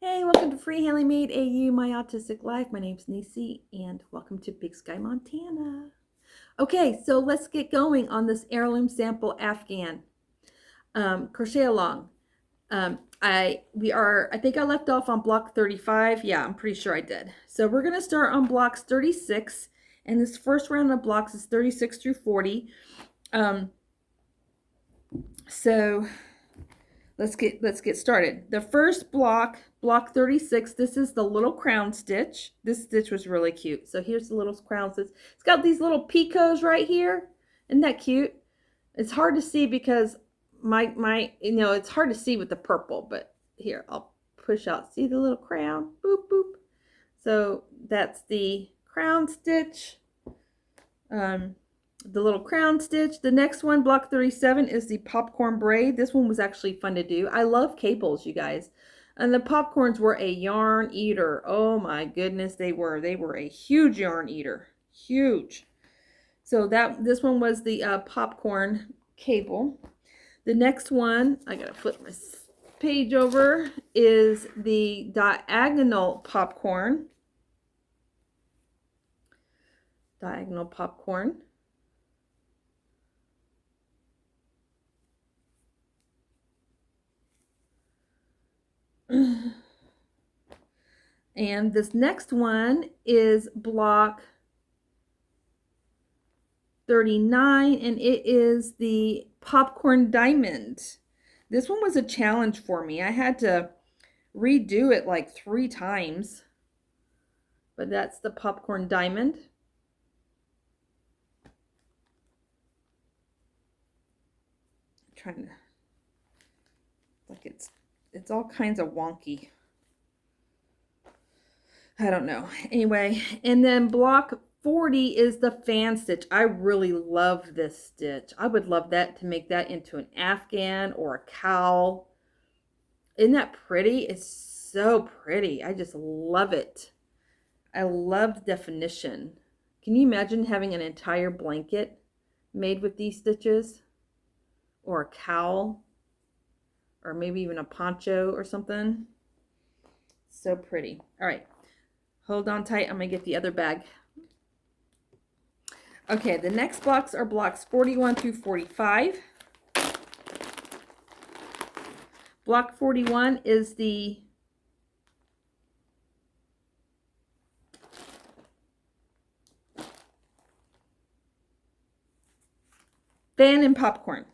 Hey, welcome to Free Handling Made AU, My Autistic Life. My name's Lacy, and welcome to Big Sky, Montana. Okay, so let's get going on this Heirloom Sample Afghan. Crochet along. I think I left off on block 35. Yeah, I'm pretty sure I did. So we're gonna start on blocks 36, and this first round of blocks is 36 through 40. So let's get started. The first block, block 36, this is the little crown stitch. This stitch was really cute. So here's the little crown stitch. It's got these little picots right here. Isn't that cute? It's hard to see because it's hard to see with the purple, but here, I'll push out. See the little crown? Boop, boop. So that's the crown stitch. The little crown stitch. The next one, block 37, is the popcorn braid. This one was actually fun to do. I love cables, you guys. And the popcorns were a yarn eater. Oh my goodness, they were. They were a huge yarn eater. Huge. So this one was the popcorn cable. The next one, I gotta flip my page over, is the diagonal popcorn. Diagonal popcorn. And this next one is block 39, and it is the popcorn diamond. This one was a challenge for me. I had to redo it like 3 times. But that's the popcorn diamond. I'm trying to, like, it's all kinds of wonky. I don't know. Anyway, and then block 40 is the fan stitch. I really love this stitch. I would love that to make that into an Afghan or a cowl. Isn't that pretty? It's so pretty. I just love it. I love the definition. Can you imagine having an entire blanket made with these stitches? Or a cowl? Or maybe even a poncho or something? So pretty. All right. Hold on tight. I'm going to get the other bag. Okay, the next blocks are blocks 41 through 45. Block 41 is the fan and popcorn.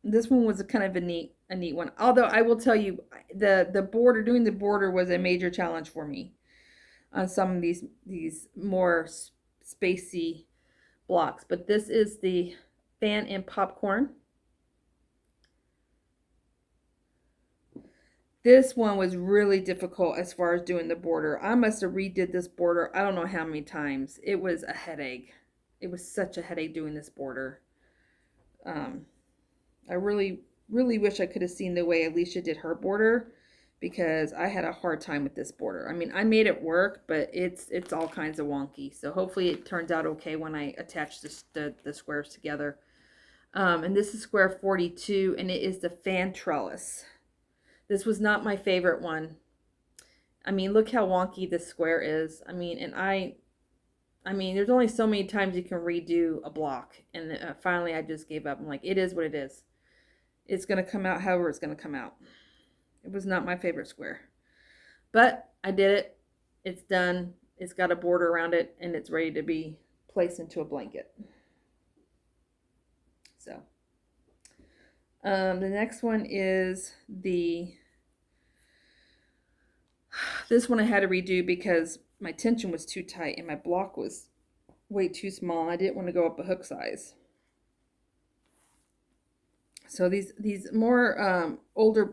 This one was a kind of a neat one. Although I will tell you, doing the border was a major challenge for me on some of these more spacey blocks. But this is the fan and popcorn. This one was really difficult as far as doing the border. I must have redid this border I don't know how many times. It was a headache. It was such a headache doing this border. I really wish I could have seen the way Alicia did her border, because I had a hard time with this border. I mean, I made it work, but it's all kinds of wonky. So hopefully it turns out okay when I attach the squares together. And this is square 42, and it is the fan trellis. This was not my favorite one. I mean, look how wonky this square is. I mean, there's only so many times you can redo a block. And finally, I just gave up. I'm like, it is what it is. It's going to come out however it's going to come out. It was not my favorite square. But I did it. It's done. It's got a border around it, and it's ready to be placed into a blanket. So, the next one is this one I had to redo because my tension was too tight and my block was way too small. I didn't want to go up a hook size. So these more older,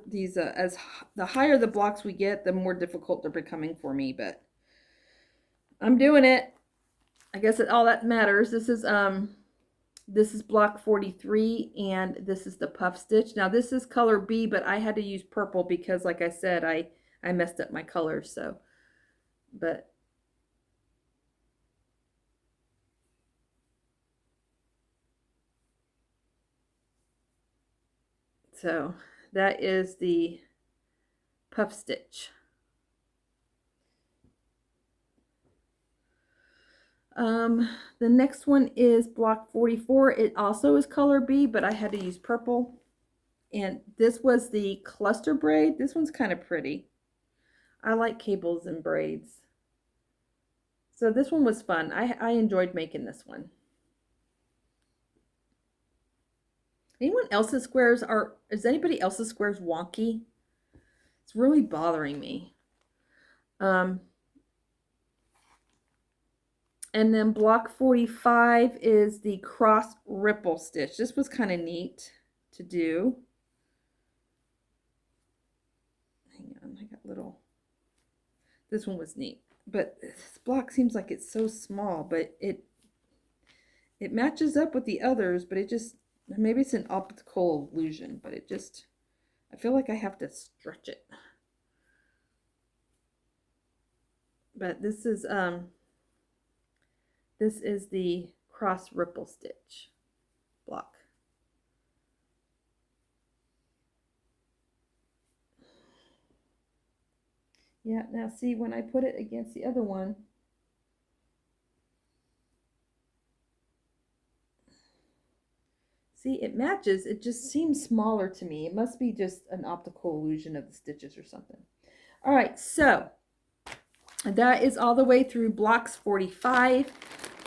as the higher the blocks we get, the more difficult they're becoming for me. But I'm doing it. I guess all that matters. This is block 43, and this is the puff stitch. Now this is color B, but I had to use purple because, like I said, I messed up my colors. So, but so that is the puff stitch. The next one is block 44. It also is color B, but I had to use purple. And this was the cluster braid. This one's kind of pretty. I like cables and braids. So this one was fun. I enjoyed making this one. Anyone else's squares is anybody else's squares wonky? It's really bothering me. And then block 45 is the cross ripple stitch. This was kind of neat to do. Hang on, I got little. This one was neat, but this block seems like it's so small, but it matches up with the others, but it just, maybe it's an optical illusion, but it just, I feel like I have to stretch it. But this is the cross ripple stitch block. Yeah, now see, when I put it against the other one, see, it matches. It just seems smaller to me. It must be just an optical illusion of the stitches or something. All right, so that is all the way through blocks 45.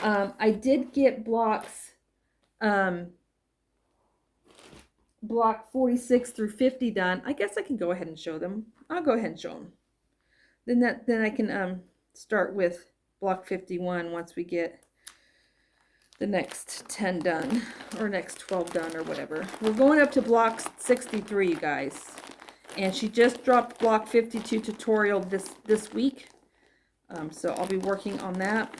I did get blocks block 46 through 50 done. I guess I can go ahead and show them. I'll go ahead and show them. Then I can start with block 51 once we get the next 10 done, or next 12 done, or whatever. We're going up to block 63, you guys. And she just dropped block 52 tutorial this week. So I'll be working on that.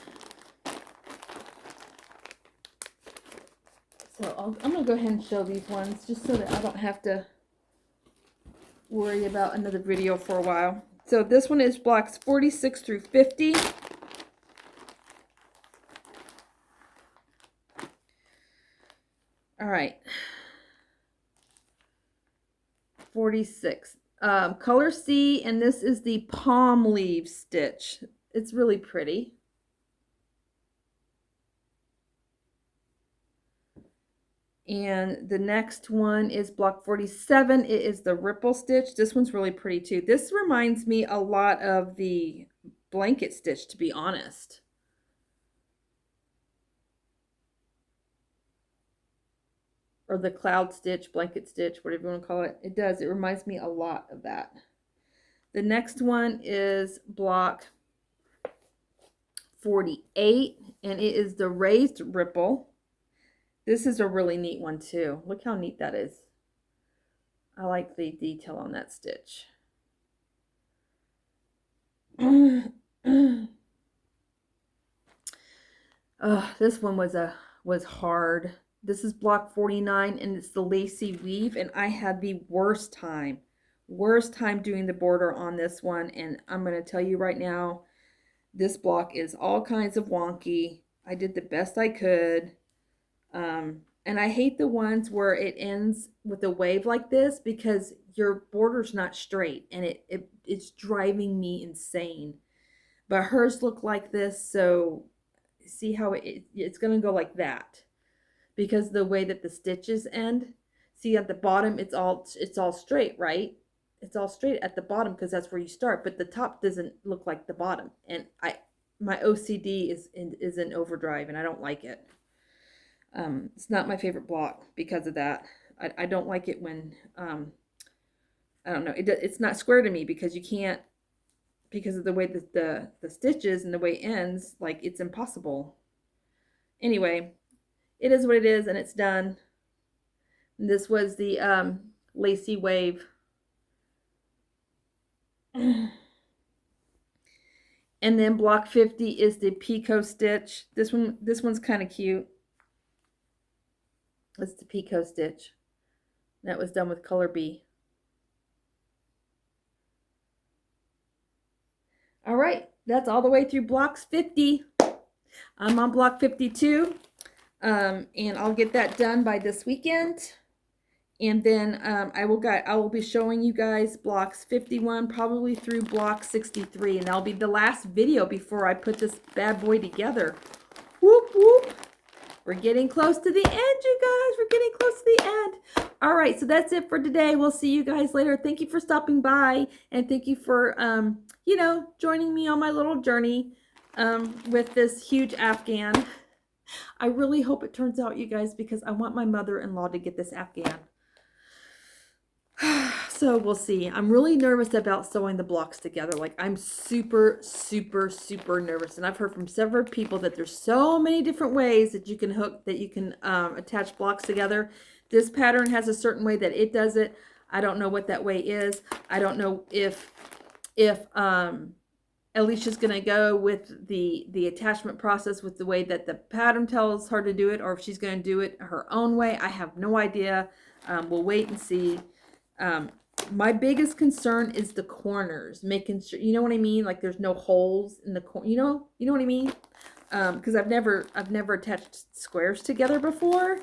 So I'm going to go ahead and show these ones just so that I don't have to worry about another video for a while. So this one is blocks 46 through 50. All right. 46. Color C, and this is the palm leaf stitch. It's really pretty. And the next one is block 47. It is the ripple stitch. This one's really pretty too. This reminds me a lot of the blanket stitch, to be honest. Or the cloud stitch, blanket stitch, whatever you want to call it. It does. It reminds me a lot of that. The next one is block 48, and it is the raised ripple. This is a really neat one too. Look how neat that is. I like the detail on that stitch. This one was hard. This is block 49, and it's the Lacy Weave, and I had the worst time doing the border on this one, and I'm going to tell you right now, this block is all kinds of wonky. I did the best I could. And I hate the ones where it ends with a wave like this, because your border's not straight, and it's driving me insane. But hers look like this, so see how it's going to go like that, because the way that the stitches end. See, at the bottom it's all straight, right? It's all straight at the bottom because that's where you start, but the top doesn't look like the bottom, and my OCD is in overdrive, and I don't like it. It's not my favorite block because of that. I don't like it when, I don't know, it's not square to me, because you can't, because of the way that the stitches and the way it ends, like, it's impossible. Anyway, it is what it is, and it's done. And this was the Lacy Wave. And then block 50 is the Picot Stitch. This one's kind of cute. It's the Picot Stitch. That was done with color B. All right, that's all the way through blocks 50. I'm on block 52, and I'll get that done by this weekend. And then I will be showing you guys blocks 51 probably through block 63, and that'll be the last video before I put this bad boy together. Whoop, whoop. We're getting close to the end, you guys. We're getting close to the end. All right, so that's it for today. We'll see you guys later. Thank you for stopping by, and thank you for, you know, joining me on my little journey with this huge Afghan. I really hope it turns out, you guys, because I want my mother-in-law to get this Afghan. So we'll see. I'm really nervous about sewing the blocks together. Like, I'm super, super, super nervous. And I've heard from several people that there's so many different ways that you can attach blocks together. This pattern has a certain way that it does it. I don't know what that way is. I don't know if Alicia's going to go with the attachment process with the way that the pattern tells her to do it, or if she's going to do it her own way. I have no idea. We'll wait and see. My biggest concern is the corners, making sure, you know what I mean? Like there's no holes in the corner, you know what I mean? Because I've never attached squares together before.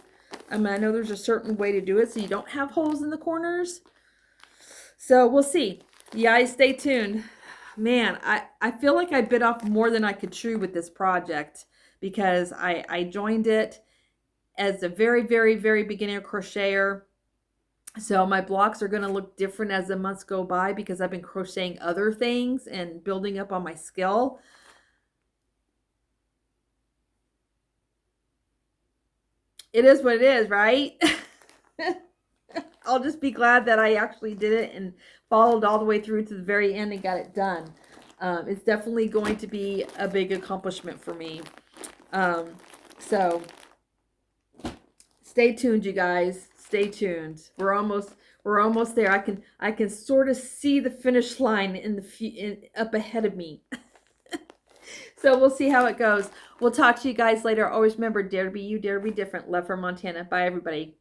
I mean, I know there's a certain way to do it so you don't have holes in the corners. So we'll see. You guys stay tuned. Man, I feel like I bit off more than I could chew with this project because I joined it as a very, very, very beginner crocheter. So my blocks are going to look different as the months go by because I've been crocheting other things and building up on my skill. It is what it is, right? I'll just be glad that I actually did it and followed all the way through to the very end and got it done. It's definitely going to be a big accomplishment for me. So stay tuned, you guys. Stay tuned. We're almost there. I can sort of see the finish line up ahead of me. So we'll see how it goes. We'll talk to you guys later. Always remember, dare to be you, dare to be different. Love from Montana. Bye, everybody.